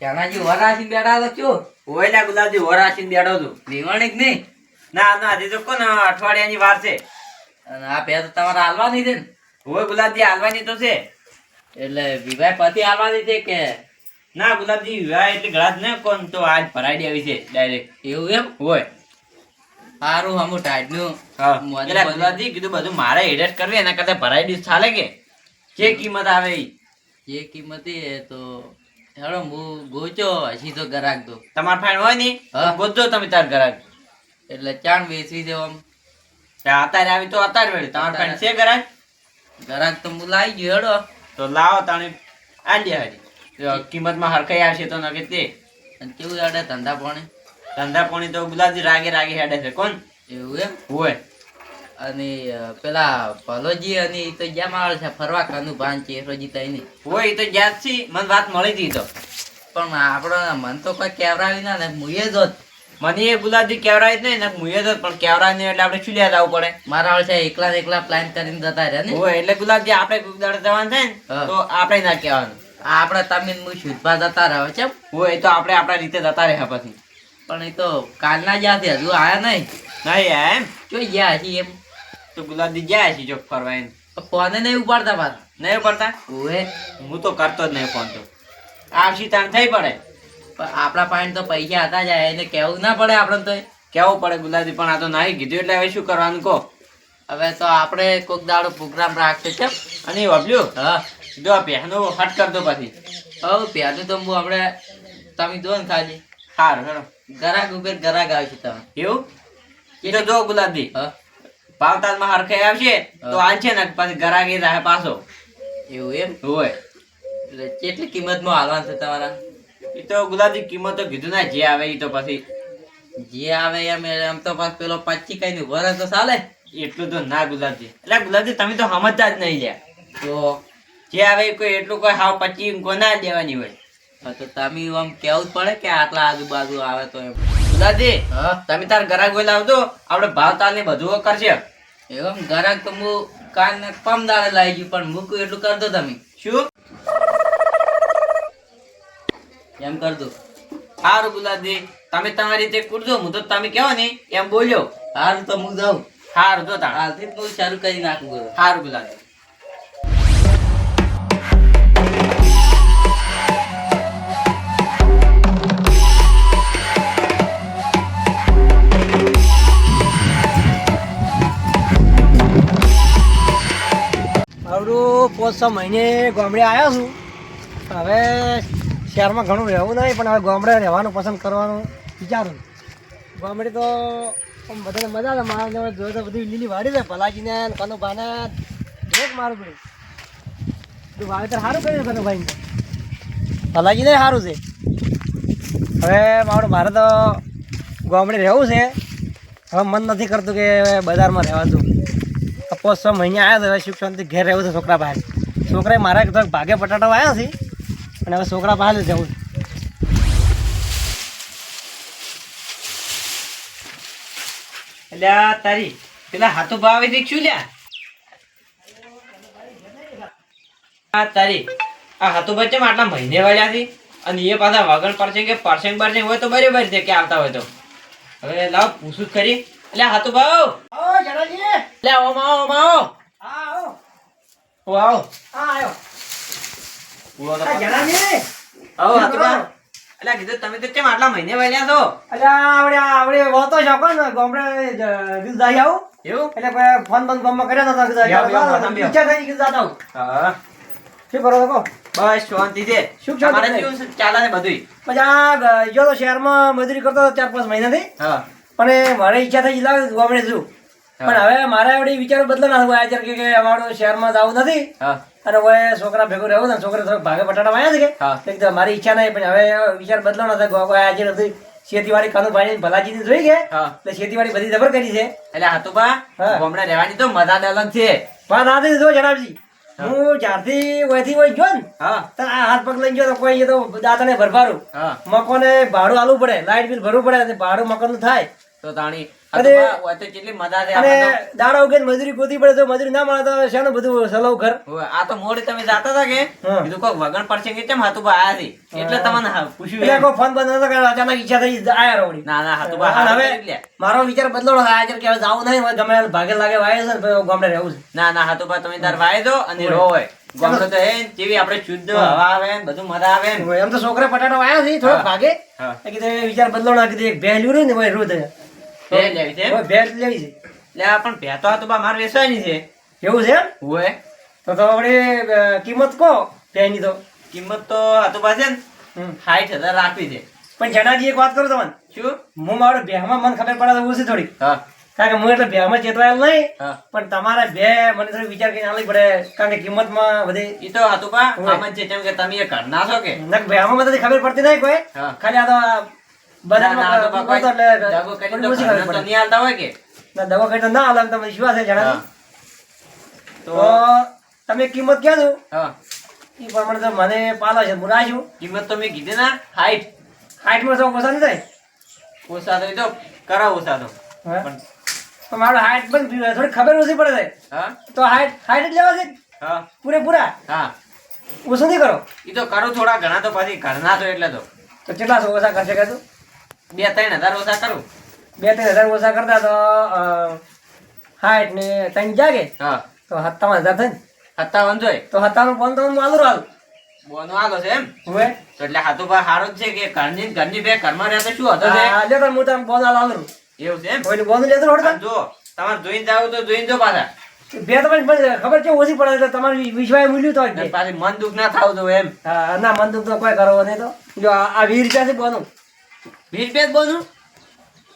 ત્યાંનાજી વરાસી બેઠા તો શું ઓયલા ગુલાબજી વરાસી બેઠો છું. લેવાણી જ નહીં. ના હજી તો કોને અઠવાડિયાની વાર છે. અને આ પે તો તમારે હાલવાની છે ને. ઓય ગુલાબજી હાલવાની તો છે. એટલે વિવાહ પતિ હાલવાની છે કે ના ગુલાબજી વિવાહ એટલે ગળા જ ને કોણ તો આજ ભરાઈ આવી છે ડાયરેક્ટ. એવું એમ હોય સારું હમું ટાઈટનું એટલે ગુલાબજી કીધું બધું મારે એડિટ કરવી એના કરતા ભરાઈ ડીશ ચાલે કે જે કિંમત આવે ઈ. જે કિંમત એ તો હેડો હું ગોચો હજી તો ગરાક દો તમાર ફાઈન હોય ને હા. ગોતજો તમે તાર ઘરાક. એટલે ચાણ વેચવી દેવો આમ. અત્યારે આવી તો અત્યારે વેળી તમાર ફાઈન છે ઘરાક ગરાક તો હું લાવી ગયો હેડો. તો લાવો તાણે આંડી હારી કિંમતમાં હરખાઈ આવશે તો નકે તે અને કેવું હેડે ધંધા પાણી ધંધા પાણી તો ગુલાબજી રાગે હેડે છે કોણ એવું એમ. હોય. અને પેલા ભલોજી અને ઈ તો જ્યાં માળ છે ફરવા કાનું ભાન છે રોજી તઈ નહીં હોય ઈ તો યાદ છે મને વાત મળી હતી તો પણ આપણો મન તો કોઈ કેવરાવી ના ને મુએ જ હોત. મને એ ગુલાબજી કેવરાય જ નહીં ને મુએ તો પણ કેવરાય નહીં એટલે આપણે શું લેવા જવું પડે. મારા વાળ છે એકલા ને એકલા પ્લાન કરીને જતા રહ્યા ને. હોય એટલે ગુલાબજી આપણે કોઈક દાડે જવાનું થાય ને હા. તો આપણે ના કહેવાનું. આપણે તમે હું શુદ્ધભા જતા રહ્યો છે હોય એ તો આપણે આપણા રીતે જતા રહ્યા પછી. પણ એ તો કાલના જ્યાંથી હજુ આયા નહીં. નહીં એમ જો ગયા હજી એમ તો ગુલાબજી જાય છે ચોક ફરવા એમ ફોને નહીં ઉપાડતા પાછા. નહીં પડતા. ઓએ હું તો કરતો જ નહીં ફોન તો આવશી તાણ થઈ પડે પણ આપણા પાસે તો પૈસા હતા જાય એને કેવું ના પડે આપણે તો. કેવું પડે ગુલાબજી પણ આ તો નહીં કીધું એટલે હવે શું કરવાનું કહો. હવે તો આપણે કોઈક દાડો પ્રોગ્રામ રાખશે છે. અને એ વાપર્યું હા જો આ પહેનો હટ કરતો પછી. હવે પ્યાજું તો હું આપણે તમે દો ને ખાલી સારું હેડો. ગરાક ઉપર ગરાક આવશે તમે. એવું એ તો જો ગુલાબજી હા ભાવતાલમાં હરખાઈ આવશે તો હા. હાલ છે ને પછી ગરાગી રહે પાછો. એવું એમ. હોય એટલે કેટલી કિંમતમાં હાલવાનું છે તમારા. એ તો ગુલાબજી કિંમત તો કીધું ના જે આવે એ તો પછી જે આવે એમ તો પાછ પેલો 25 કઈ નું વરસ તો ચાલે. એટલું તો ના ગુલાબજી એટલે ગુલાબજી તમે તો સમજતા જ નહીં લ્યા. તો જે આવે એ કોઈ એટલું કોઈ હાવ 25 કોઈ ના દેવાની હોય. હા તો તમે આમ કેવું જ પડે કે આટલા આજુબાજુ આવે તો એમ. ગુલાબજી હા તમે તાર ગરાગ બોલા આવજો આપણે ભાવતાલ ને બધું કરશે. એમ ગરાક તો હું કાન ને પમદાડે લાવી ગયું પણ મૂકું એટલું કરતો તમે શું એમ કરતો. સારું ગુલાબજી તમે તમારી રીતે કૂદજો હું તો તમે કહો ને એમ બોલ્યો. હારું તો હું જાઉં. સારું તો તાણ હાલથી જ હું ચાલુ કરી નાખું બધું. સારું ગુલાબજી. આવડું 5-6 મહિને ગામડે આવ્યો છું. હવે શહેરમાં ઘણું રહેવું નહીં પણ હવે ગામડે રહેવાનું પસંદ કરવાનું વિચારું. ગામડે તો આમ બધાને મજા આવે. મારા જોડે જોઈએ તો બધી લીલી વાડી છે. ભલાજીને કનુભાને એક મારું પડ્યું તું વાવેતર સારું કર્યું કનુભાઈ. ભલાજીને સારું છે. હવે મારે તો ગામડે રહેવું છે. હવે મન નથી કરતું કે બજારમાં રહેવા દઉં. 5-6 મહિને આવ્યા તો હવે સુખ શાંતિ ઘેર રહેવું છે છોકરા બહાર. છોકરાએ મારા તો ભાગે પટાટો આવ્યા છે અને હવે છોકરા બહાર જ જવું. એટલે આ તારી પેલા હાથો ભાવે દેખ શું લ્યા આ તારી આ હાથો બચ્ચે આટલા મહિને વાળ્યા છે અને એ પાછા વગણ પરસેંગ કે પરસેંગ પરસેંગ હોય તો બરાબર છે કે આવતા હોય તો હવે લાવ પૂછું જ ખરી. એટલે હાથો ભાવ આવો જણાજી. એટલે ઓમ આવો હા આવો. ઓ આવો હા આવ્યો. પૂરો તો આ જણાજી. આવો હાથો ભાવ. એટલે કીધું તમે તો કેમ આટલા મહિને વાળ્યા છો એટલે આવડે વળતો શકો ને ગામડે કીધું જઈ આવું. એવું એટલે કોઈ ફોન બંધ ગામમાં કર્યો તો કીધું બેહો, બેહો, બેહો. ઈચ્છા થઈ કીધું જાતા આવું. હા શું કરો છો? બસ શાંતિ છે. શું શાંતિ તમારે છે? કેવું છે? ચાલે છે બધુંય? પછી આ ગયો તો શહેરમાં મજૂરી કરતો 4-5 મહિનાથી. હા પણ મારે ઈચ્છા થઈ લાગે ગામડે જવું. પણ હવે મારા એવડી વિચારો બદલાના હોય આજે કે અમારું શહેરમાં જવું નથી હા અને હવે છોકરા ભેગું રહેવું ને છોકરા થોડાક ભાગે પટાટા આવ્યા છે હા. કે એટલે મારી ઈચ્છા નહીં પણ હવે વિચાર બદલાનો હતો. આજે નથી ખેતીવાડી કાનુભાઈ ભલાજી જોઈ ગયા હા એટલે ખેતીવાડી બધી જબર કરી છે. એટલે હાથુબા હા. ગામડે રહેવાની તો મજા જ અલગ છે. પણ ના થઈ જો જણાવજી હું જ્યારથી વયથી વય ગયો ને હા તો આ હાથ પગ લઈને ગયો તો કોઈ એ તો દાંતને ભરભારું હા મકોને ભાડું આલવું પડે લાઇટ બિલ ભરવું પડે અને ભાડું મકાનનું થાય તો તાણી અને હોય તો કેટલી મજા છે અને આપણે તો. દાડા ઉગે મજૂરી ગોતી પડે તો મજૂરી ના મળે તો શાનું બધું સલાવ કર હોય. આ તો મોડી તમે જાતા હતા કે હા. કીધું કોક વગણ પડશે કે કેમ હાથુબા આયા છે એટલે તમને પૂછ્યું એટલે એમ. કોઈ ફોન બંધ નતો કર્યો અચાનક ઈચ્છા થઈ આયા રવડી ના ના હાથુબા અને હારું હવે કરી લે. મારો વિચાર બદલાડો થાય છે કે હવે જાવું નહીં હવે ગમે ત્યારે ભાગે લાગે વાય છે ને પછી ગામડે રહેવું છે ના ના હાથુબા તમે તાર વાય દો અને હોય. રો હોય ગામડે તો હે જેવી આપણે શુદ્ધ હવા આવે ને બધું મજા આવે ને. એમ તો છોકરા પટાટો વાયા છે થોડો હા. ભાગે હા. કીધું વિચાર બદલાડો ના કીધું એક ભેં લીધું ને ભાઈ રોજ બે લેવી છે એમ? ભેં લેવી છે લે આ પણ ભે તો હાથુબા મારે વેચવાની છે. એવું છે એમ? હોય તો આપણે કિંમત કહો ભેંની તો કિંમત તો હાથુબા છે ને હમ. 60,000 રાખવી છે. પણ જનાજી એક વાત કરું તમને શું? હું મારો ભેહમાં મને ખબર પડે તો ઓછી થોડી હા કારણ કે હું એટલે ભેહમાં ચેતવાયેલ નહીં હા. પણ તમારે બે મને થોડી વિચાર કરીને આલવી પડે કારણ કે કિંમતમાં બધી ઈ તો હાથુબા હોય. આમ જ છે કેમ કે તમે એ ઘરના છો કે નક ભેહમાં બધી ખબર પડતી નહીં કોઈ હા. ખાલી આ તો ના, ના, હાથુબા કોઈ બજારમાં દગો કરીને એટલે તો ઓછી ઘરના ખબર તો પડે નહીં હાલતા હોય કે ના દવા કરી તો ના હાલે એમ તમને વિશ્વાસ છે જણાવી હા. તો તમે કિંમત ક્યાં છો હા એ પ્રમાણે તો મને પાલો છે હું રાખ્યું કિંમત તો મેં કીધી ના 60. 60માં સૌ ઓછા નહીં થાય ઓછા તો ઈ તો કરાવો ઓછા તો હા. પણ તો મારો 60 પણ થોડી ખબર ઓછી પડે છે હા તો 60 જ લેવા છે હા પૂરેપૂરા હા ઓછું નહીં કરો ઈ તો કરું થોડા ઘણા તો પછી ઘરના છો એટલે તો તો કેટલા સો ઓછા કરશે કહેતું 2-3 હજાર ઓછા કરું 2-3 હજાર ઓછા કરતા તો 60 ને 3 જાગે હા તો 57,000 થાય ને 57 જોઈ તો 57 ફોન તો હું આલું હાલ બોનો આલો છે એમ હવે તો એટલે હાથુબા હારો જ છે કે ઘરની બે ઘરમાં રહે તો શું હતો છે લે તો હું તમને ફોન આલું એવું છે એમ ઓલી બોન લેતો આમ જો તમારે જોઈને જાવ તો જોઈને જો પાછા બે તો પણ ખબર છે ઓછી પડે એટલે તમારે વિશ્વાસ મૂલ્યું તો જ ને દે. પાછી મન દુઃખ ના થાવ તો એમ હા ના મન દુઃખ તો કોઈ કરવો નહીં તો જો આ 20 રૂપિયા છે બોનું 20 પેજ બોનું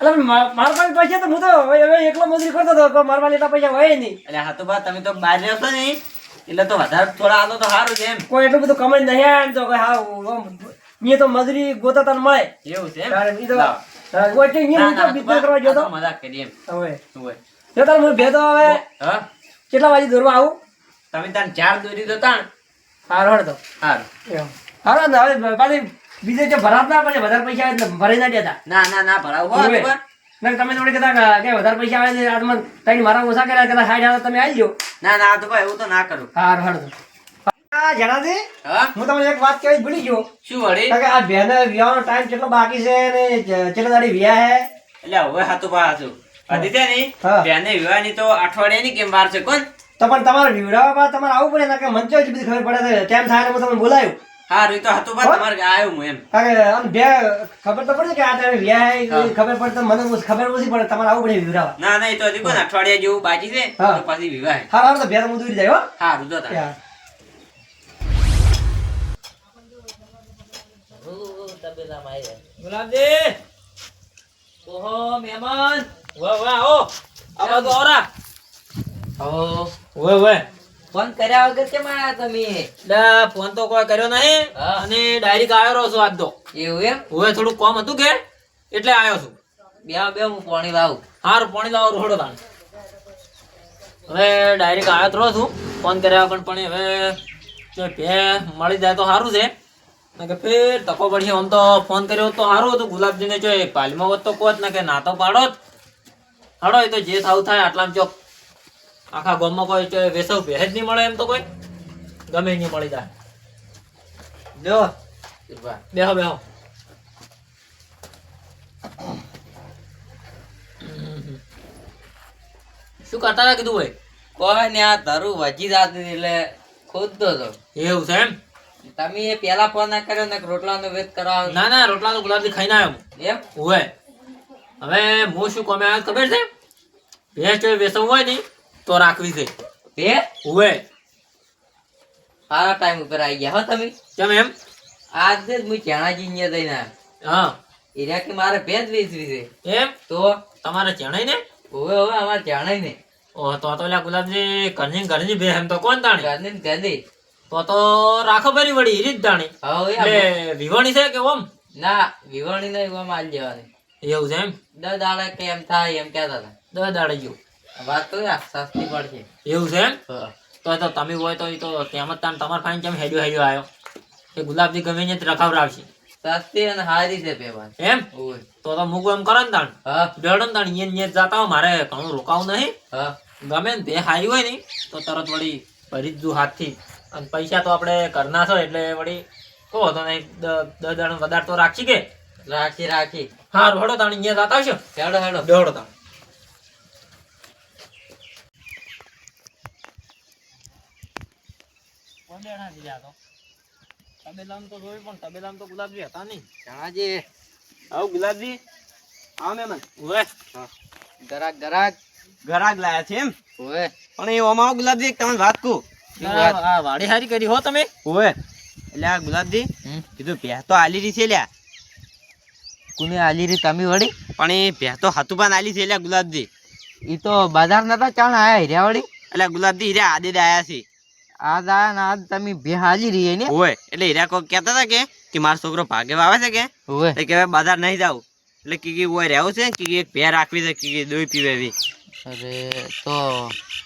એટલે મારા પાસે પૈસા તો હું તો હવે એકલો મજૂરી કરતો હતો પણ મારા પાસે એટલા પૈસા હોય નહીં એટલે હાથુબા તમે તો બહાર રહ્યો છો ને એટલે તો વધારે થોડા આલો તો સારું છે એમ કોઈ એટલું બધું કમાઈ નહીં આમ તો કોઈ હા મેં તો મજૂરી ગોતા તને મળે એવું છે એમ કારણ ઈ તો લાવો. હા, કોઈ કે ના, અહીંયા ના, હું તો business કરવા ગયો આ તો તો મજાક કરી એમ હવે હોય. જો તાર હું ભેતો હવે હા કેટલા વાગે દોરવા આવું તમે તાર 4 દોરી દો તાણ હારો હળ તો સારું એમ. હારો ને હવે પાછી બીજે જે ભરાત ના પડે વધારે પૈસા આવે એટલે ભરાઈ ના દેતા ના ના ના ભરાવ હો હવે. હાથુબા. ના તમે થોડી કહેતા કે વધારે પૈસા આવે છે આ તો મને તઈ મારા ઓછા કર્યા કદાચ 60,000 તમે આવી જાઓ ના ના હાથુબા એવું તો ના કરું હાર હળ આ જણાજી હા હું તમને એક વાત કહેવી ભૂલી ગયો શું વળી કારણ કે આ બેને વિવાહનો ટાઈમ કેટલો બાકી છે ને કેટલા દાડી વિવાહ હે એટલે હવે હાથુબા હાથું આદિત્ય ની હા. બેને વિવાહની તો અઠવાડિયાની કેમ વાર છે કોણ તો પણ તમારે વિવડાવવા તમારે આવવું પડે ને કે મને તો એટલી બધી ખબર પડે છે ટાઈમ થાય એટલે હું તમને બોલાવ્યું હારું ઈ તો હાથુબા હા? તમારે આવ્યો હું એમ કારણ કે આમ બે ખબર તો પડે કે આ ટાઈમે વિવાહ હે, હા. ખબર પડે તો મને ખબર ઓછી પડે તમારે આવવું પડે વિવડાવવા ના ના ઈ તો હજી કોણ અઠવાડિયા જેવું બાકી છે હા. તો પછી વિવાહ હા હાર તો બે તો હું દૂરી જાય હો હારું જો તાર યાર. તબેલામાં આવ્યા. ગુલાબજી ઓહો મહેમાન વાહ વાહ આવો આ બાજુ આવરા ઓહો ઓય ઓય ફોન કર્યા વગર કેમ આયા તમે એટલે ફોન તો કોઈ કર્યો નહીં હા. અને ડાયરેક્ટ આવ્યો રહો છું આજ તો એવું એમ હવે થોડું કામ હતું કે એટલે આવ્યો છું બે હું પાણી લાવું હારું પાણી લાવો રોડો તાણ હવે ડાયરેક્ટ આવ્યો જ રહો છું ફોન કર્યા વગર પણ હવે જો ભે મળી જાય તો સારું છે ને કે ફેર તકો પડી આમ તો ફોન કર્યો હોત તો સારું હતું ગુલાબજીને જો પાલીમાં હોત તો કોત ને કે ના તો પાડો જ હાડો એ તો જે થાવું થાય આટલામાં ચોક આખા ગામમાં કોઈ જો વેસવ ભેજ નહીં મળે એમ તો કોઈ ગમે નહીં મળી જાય જો બેહો બેહો શું કરતા હતા કીધું ભાઈ કોઈ ને આ ધરું વજી જાતું એટલે ખોદતો હતો એવું છે એમ તમે એ પેલા ફોન ના કર્યો ને રોટલાનો વેત કરાવ ના ના રોટલા તો ગુલાબજી ખાઈને આવ્યો એમ હું હવે હું શું કોમે આવ્યો ખબર છે ભેંસ જો વેસવું હોય ને તો રાખવી છે બે હુએ સારા ટાઈમ ઉપર આવી ગયા હો તમે કેમ એમ આજે જ હું ચણાજી અહીંયા જઈને આવ્યો હા એરિયા કે મારે ભેજ વેચવી છે એમ તો તમારે જણાય ને હવે અમારે જાણાય ને ઓહ તો લ્યા ગુલાબજી ઘરની ભેંસ એમ તો કોણ તાણી ઘરની ને ઘરની. તો રાખો ભરી વળી ઈ જ તાણી હવે એટલે વિવાણી છે કે ઓમ ના વિવરણી નહીં એમાં માલ જવાની એવું છે એમ 10 દાડા કે એમ થાય એમ કહેતા હતા 10 દાડે ગયું વાત તો યાર સસ્તી પડશે એવું છે એમ હા. તો તમે હોય તો ઈ તો તેમ જ તાણ તમારે ફાઈન કેમ હેડ્યો આવ્યો એ ગુલાબજી ગમે ને રખાવડાવશે સસ્તી અને સારી છે પેવા. એમ ઓય. તો મૂકું એમ કરો ને તાણ હા બેડો ને તાણ અહીંયા જાતા હો મારે ઘણું રોકાવું નહીં હા ગમે ને બે હારી હોય ને તો તરત વળી ભરી જ દઉં હાથથી અને પૈસા તો આપણે ઘરના છો એટલે વળી કહો તો નહીં 10 દાડા વધારે તો રાખી કે રાખી હા રોડો તાણ અહીંયા જાતા આવશો હેડો હેડો. બેડો તાણ તબેલામાં તો જોયું પણ તબેલામાં તો ગુલાબજી હતા નહીં જણાજી આવો ગુલાબજી આવો મહેમાન ઓવે ગરાક ઘરાક લાયા છે એમ ઓય. પણ એ ઓમાં ગુલાબજી એક તમને વાત કહું શું વાત? આ વાડી હારી કરી હો તમે ઓવે એટલે આ ગુલાબજી હમ? કીધું ભેહ તો આલી રહી છે લ્યા કોને આલી રી તમે વળી? પણ એ ભેહ તો હાથુબાન આલી છે લ્યા ગુલાબજી ઈ તો બજાર નતા ચાણ આયા હીર્યા વળી. એટલે ગુલાબજી હીરા આદે આયા છે આજ આયા ને આજ તમે બે હાલી રહી ને. ઓવે એટલે હીરા કોઈ કહેતા હતા કે મારો છોકરો ભાગે વાવે છે કે ઓય. તો કે બજાર નહીં જાવ એટલે કીકી ઓય રહેવું છે કીકી એક ભેહ રાખવી છે કીકી દોઈ પીવે એવી અરે તો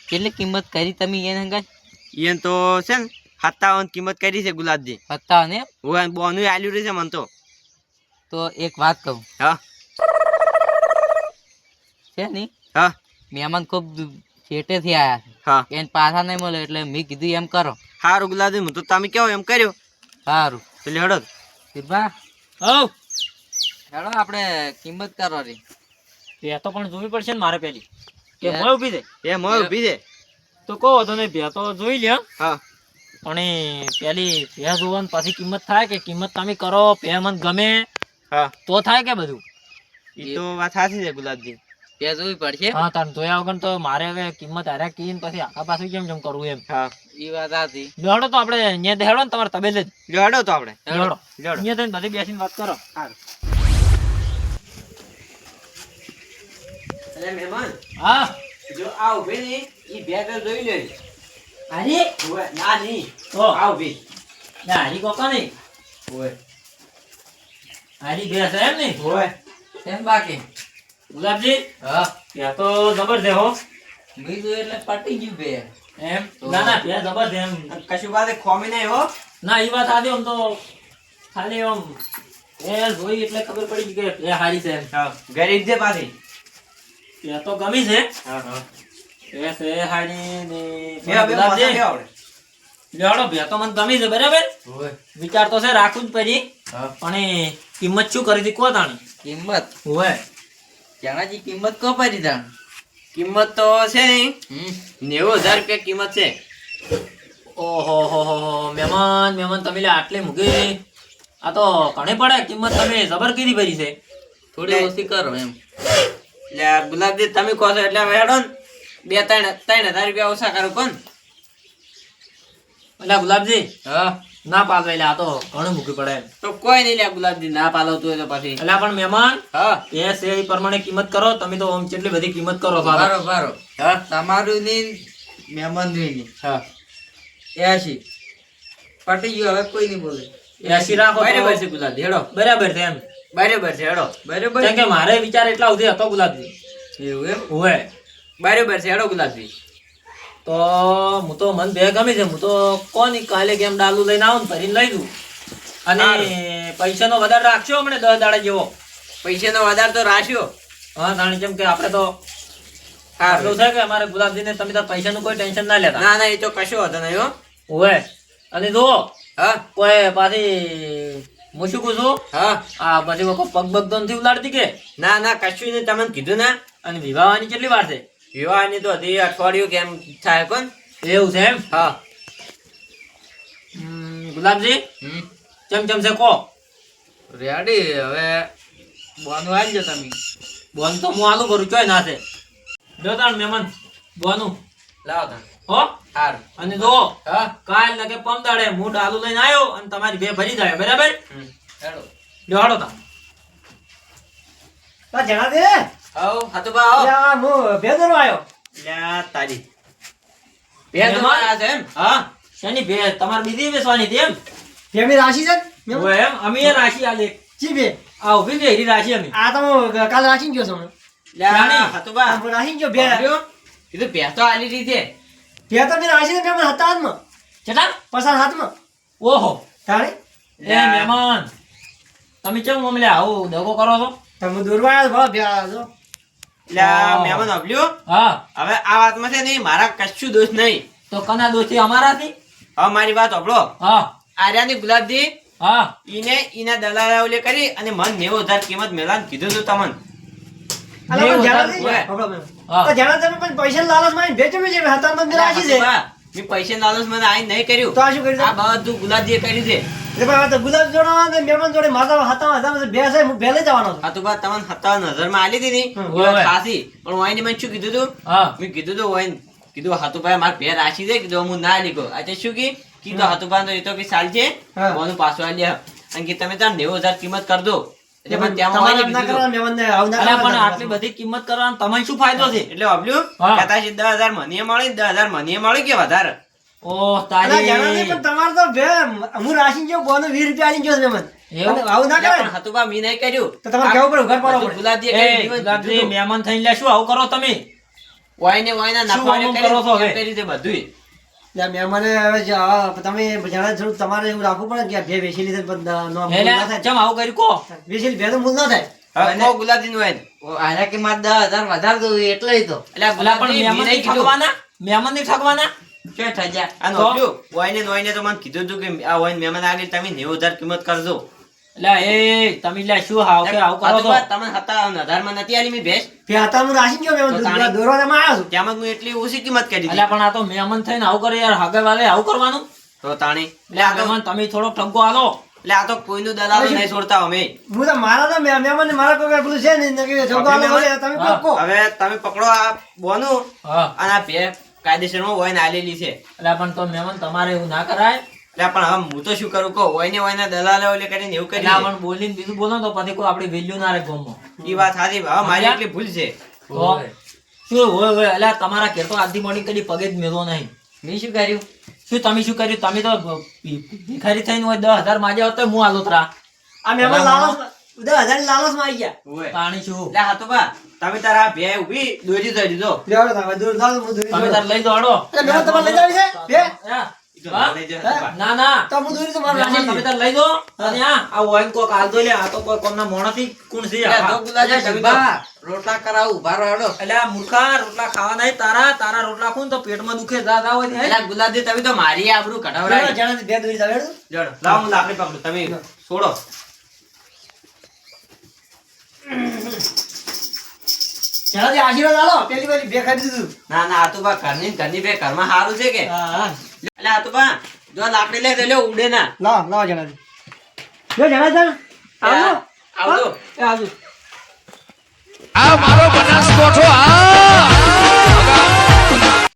કેટલી કિંમત કરી તમે એને હંગાત? ઈયન તો છે ને 57 કિંમત કરી છે ગુલાબજી હતા ને. ઓય બોનું આલ્યું રહી છે મન તો એક વાત કહું હા છે ની હા મહેમાન ખૂબ છેટેથી આયા છે. હા એને પાછા નહીં મળે એટલે મેં કીધું એમ કરો. હારું ગુલાબજી હું તો તમે કેવો એમ કર્યો સારું તો લેડો કીધા હવ હેડો આપણે કિંમત કરો રી. ભે તો પણ જોવી પડશે ને મારે પેલી કે ભે- મોય ઊભી છે એ મોય ઊભી છે તો કહો તો નહીં ભે તો જોઈ લ્યો હા પણ એ પેલી ભે જોવાનું પછી કિંમત થાય કે કિંમત તમે કરો ભે મને ગમે હા તો થાય કે બધું ઈ તો વાત સાચી છે ગુલાબજી બે જોવી પડશે. હા તાર જોયા વગર તો મારે હવે કિંમત હાર્યા કીને પછી આખા પાછું કેમ કરવું એમ હા ઈ વાત હતી. લેડો તો આપણે અહીંયા હેડો ને તમારે તબેલે જ લેડો તો આપણે લેડો અહીંયા થઈને બધી બેસીને વાત કરો અરે મહેમાન હા જો આ ઉભી ની ઈ બે તો જોઈ લે અરે ઓય ના ની તો આ ઉભી ના હરી કોકા નહીં ઓય હરી બે છે એમ નહીં ઓય કેમ બાકી? ગુલાબજી હા ત્યાં તો જબર છે હો બીજું એટલે પટી ગયું બે. એમ ના ના ત્યાં જબર છે એમ કશું વાત ખોમી નહીં હો ના ઈ વાત આદી આમ તો ખાલી આમ એ જોઈ એટલે ખબર પડી ગઈ કે એ હારી છે એમ હા ગરીબ છે પાછી ત્યાં તો ગમી છે હા હા એ છે હારી ને ગુલાબજી લેડો બે તો મને ગમી છે બરાબર ઓય. વિચાર તો છે રાખવું જ પડી હા પણ એ કિંમત શું કરી હતી કો તાણી કિંમત હોય જણાજી કિંમત કો પડી તાણ? કિંમત તો છે હમ 90,000 રૂપિયા કિંમત છે ઓહો હો હો મહેમાન મહેમાન તમે લે આટલી મૂકી આ તો ઘણી પડે કિંમત તમે જબર કીધી ભરી છે થોડી ઓછી કરો એમ. એટલે ગુલાબજી તમે કહો છો એટલે હેડો ને 3,000 રૂપિયા ઓછા કરો કોણ એટલે ગુલાબજી હા ના પાલવે એટલે આ તો ઘણું મૂકી પડે તો કોઈ નહીં લે ગુલાબજી ના પાલવતું હોય તો પછી એટલે પણ મહેમાન હા એ છે એ પ્રમાણે કિંમત કરો તમે તો આમ કેટલી બધી કિંમત કરો છો બારો બારો. હા તમારું ની મહેમાન ની હા 80 પટી ગયું હવે કોઈ નહીં બોલે. 80 રાખો બરાબર છે ગુલાબજી હેડો. બરાબર છે એમ બરાબર છે હેડો બરાબર કેમ કે મારે વિચાર એટલા સુધી હતો ગુલાબજી એવું એમ. ઓવે બરાબર છે હેડો ગુલાબજી તો હું તો મન બે ગમી છે હું તો કોની કાલે કેમ ડાલુ લઈને આવું ને ભરીને લઈ દઉં અને પૈસાનો વધારે રાખશો હમણે 10 દાડા જેવો પૈસાનો વધારે તો રાખ્યો હા જાણી જેમ કે આપણે તો આટલું છે કે અમારે ગુલાબજીને તમે તો પૈસાનું કોઈ ટેન્શન ના લેતા ના ના એ તો કશો હતો નહીં હો ઓવે અને જો હા કોઈ પાછી હું શું કહું છું હા આ બધી વખત પગ બગ તો નથી ઉલાડતી કે ના ના કશું નહીં તમને કીધું ને અને વિવાહવાની કેટલી વાર છે વિવાહની તો હજી અઠવાડિયું કેમ થાય કોણ એવું છે એમ હા ગુલાબજી હમ ચમ ચમ છે કો રેડી હવે બોનું આવજો તમે. બોન તો હું આલુ ભરું ચોય ના છે જો તાણ મહેમાન બોનું લાવો તાણ. હો સારું. અને જો હા કાલ લગે પમદાડે હું ડાલુ લઈને આવ્યો અને તમારી બે ભરી જાય બરાબર હેડો. જોડો તા તા જણા દે આવ હાતો બા આવ યા હું ભેદરો આવ્યો લ્યા તારી બે મહેમાન? તમારા છે એમ હા શેની બે તમાર બીજી વેસવાની હતી એમ ફેમી રાશિ છે ને? ઓય એમ અમે એ રાશિ આલે ચી બે આ ઉભી ગઈ રી રાશિ અમે આ તો હું કાલ રાશિ ગયો છું લ્યા હાતો બા હું રાશિ ગયો બે કીધું બે તો આલી રીતે બે તો બે રાશિ ને બે મને હતા હાથમાં ચટા પસાર હાથમાં ઓહો તાણે એ મહેમાન તમે કેમ મમ્મી આવું દગો કરો છો? તમે દોરવા આવ્યા છો, ભ્યા છો. એટલે આ મહેમાન અભલ્યો હા હવે આ વાતમાં છે ને મારા કશું દોષ નહીં. તો કના દોસ્તી અમારાથી? હવે મારી વાત સાંભળો. હા આર્યાની ગુલાબજી હા ઈના દલાલા ઓલે કરી અને મન 90,000 કિંમત મેલાન કીધું તું તમને. અલા, પણ જાણો નહીં, નહીં? હોય. સાંભળો મેમ. હા. તો જાણો તમે પણ પૈસાના લાલચમાં આવીને ભેચો છે, હતામાં જ રાશી છે. મેં પૈસા લાલચ મને આઈ નહીં કર્યું. તો આ શું કર્યું? આ બધું ગુલાબજીએ કર્યું છે. એટલે પણ આ તો ગુલાબ જોડો ને મહેમાન જોડે માતા હતામાં હતામાં બે છે, હું બે લઈ જવાનો છું. આ તો બાદ તમને 57,000 માં આલી દીધી હમ. ગુલાબ ખાસી. પણ વાઈને મને શું કીધું તું? હા મેં કીધું તું વાઈને કીધું હાથુભાઈ મારે ભેર રાશી છે કીધું હું ના લીધો. આજે શું કીધું હાથુભાઈ તો એ તો કે સાલ છે હા. બોનું પાછું આલ્યા અને કે તમે તાર 90,000 કિંમત કર દો. એટલે પણ ત્યાં તમારે વાઈને એમ ના કીધું. કરવાનું, મહેમાનને આવું ના અલા પણ કરવાનું. આટલી બધી કિંમત કરવાનો તમને શું ફાયદો છે? એટલે અબલ્યું હા. કહેતા છે 10,000 મને મળે 10,000 મને મળે કે વધારે. ઓહ અલા, જાણો તારી નહીં, પણ તમારે તો બે હું રાશિ ગયો બોનો 20 રૂપિયા આલી ગયો છે મહેમાન. એવું? અને આવું ના એટલે કરાય. પણ હાથુભા મેં નહીં કર્યું. તો તમારે કેવું પડે, ઉઘાડ પાડવો બધું પડે. ગુલાબજીએ એ કર્યું. ગુલાબજી મહેમાન થઈને લે શું આવું કરો તમે? વાઈને વાઈને નાખવાને આમ કર્યું, કરો છો હવે? એમ કર્યું છે બધુંય. એટલે મહેમાને હવે તમે જાણે થોડું તમારે એવું રાખવું પડે કે આ બે વેચી લીધે પણ નો મૂલ એટલે ના થાય. ચમ આવું કર્યું કો? વેચેલી બે તો મૂલ ના થાય. હવે કહો ગુલાબજીનું વાઈને. આર્યા કે મારે 10,000 વધારે દઉં એટલે ય તો એટલે આ અલા પણ ગુલાબજી મેં મહેમાન નહીં ની કીધું. ઠગવાના? મહેમાન ની ઠગવાના? શું થયા? આ તો? નોખ્યું. વાઈને ને વાઈને તો મને કીધું હતું કે આ વાઈને મહેમાન આગળ તમે 90,000 કિંમત કરજો. એટલે એ તમે લે શું આવું કે આવું કરો છો? હાથુભા તમને 57,000 માં નથી આલી મેં ભેંસ. બે હતા હું રાશિ ગયો તો મહેમાન તાણી. દોરવા તેમાં આવ્યો છું. ત્યાંમાં જ હું એટલી ઓછી કિંમત કરી અલા દીધી. પણ આ તો મહેમાન થઈને આવું કરે યાર હગે વાલે આવું કરવાનું? તો તાણી. એટલે આ મહેમાન તમે થોડો ઠગો આલો. એટલે આ તો કોઈનું દલાલ નહીં છોડતા અમે. હું તો મારા તો મહેમાનને મારા કોઈ પેલું છે નહીં, કે છોકરો આલો હોય, તમે હા. કહો. હવે તમે પકડો આ બોનું હા અને આ ભે કાયદેસરમાં વાઈને આલેલી છે. એટલે પણ તો મહેમાન તમારે એવું ના કરાય. એટલે પણ હવે હું તો શું કરું કહો વાઈને દલાલ ઓલે કરીને એવું એટલે આ કરી પણ બોલીને બીજું બોલો ને તો પછી કોઈ આપણી વેલ્યુ ના રહે ગામમાં. એ વાત સાચી. હવે મારી એટલી ભૂલ છે. તો શું હોય હોય એટલે તમારા ઘેર તો આજથી મોડી કદી પગે જ મેલો નહીં. મેં શું કર્યું? શું તમે શું કર્યું? તમે તો ભિખારી થઈને હોય 10,000 માંગ્યા હોત તો હું આલોતરા. આ મહેમાન લાલચ 10,000 ની લાલચમાં આવી ગયા. ઓય. પાણી શું? એટલે હાથુભા તમે તારા આ ભે ઊભી દોરી દઈ દીધો. લેવડો તમે દૂર લાવો, હું દૂરી તમે દઉં. તાર લઈ દો હળો. એટલે મહેમાન તમારે લઈ જાવી છે? બે? હા. ઈ તો હા? લઈ જાય હાથુભા. ના ના તો હું દૂરી તો મારું મહેમાન રાશિ તમે તાર લઈ દો અને આ વાઈન કોક આલ દો લે આ તો કોઈ કોમના મોણાથી કોણ છે એટલે આ? તો ગુલાબજી તમે તો- બા, રોટલા કરાવું ઉભા રહો હેડો. એટલે આ મૂર્ખા રોટલા ખાવા નહીં તારા રોટલા ખાઉં ને તો પેટમાં દુખે જા હોય ને. એટલે ગુલાબજી તમે તો મારી આબરૂ કઢાવડાવી. જાણે બે દૂરી જાવે હેડો. જડો લાવો હું લાકડી પકડું તમે છોડો. જાણે આશીર્વાદ આલો, પેલી વાર બે ખાઈ દીધું. ના ના હાથુભા ઘરની બે ઘરમાં સારું છે કે હા, હા. એટલે હાથુભા જો લાકડી લે તો લે ઉડે ના. લાવો જાણે. લે જાણે જાણે. આવો. આવજો. એ આવજો. આ મારો બનાસકોઠો આ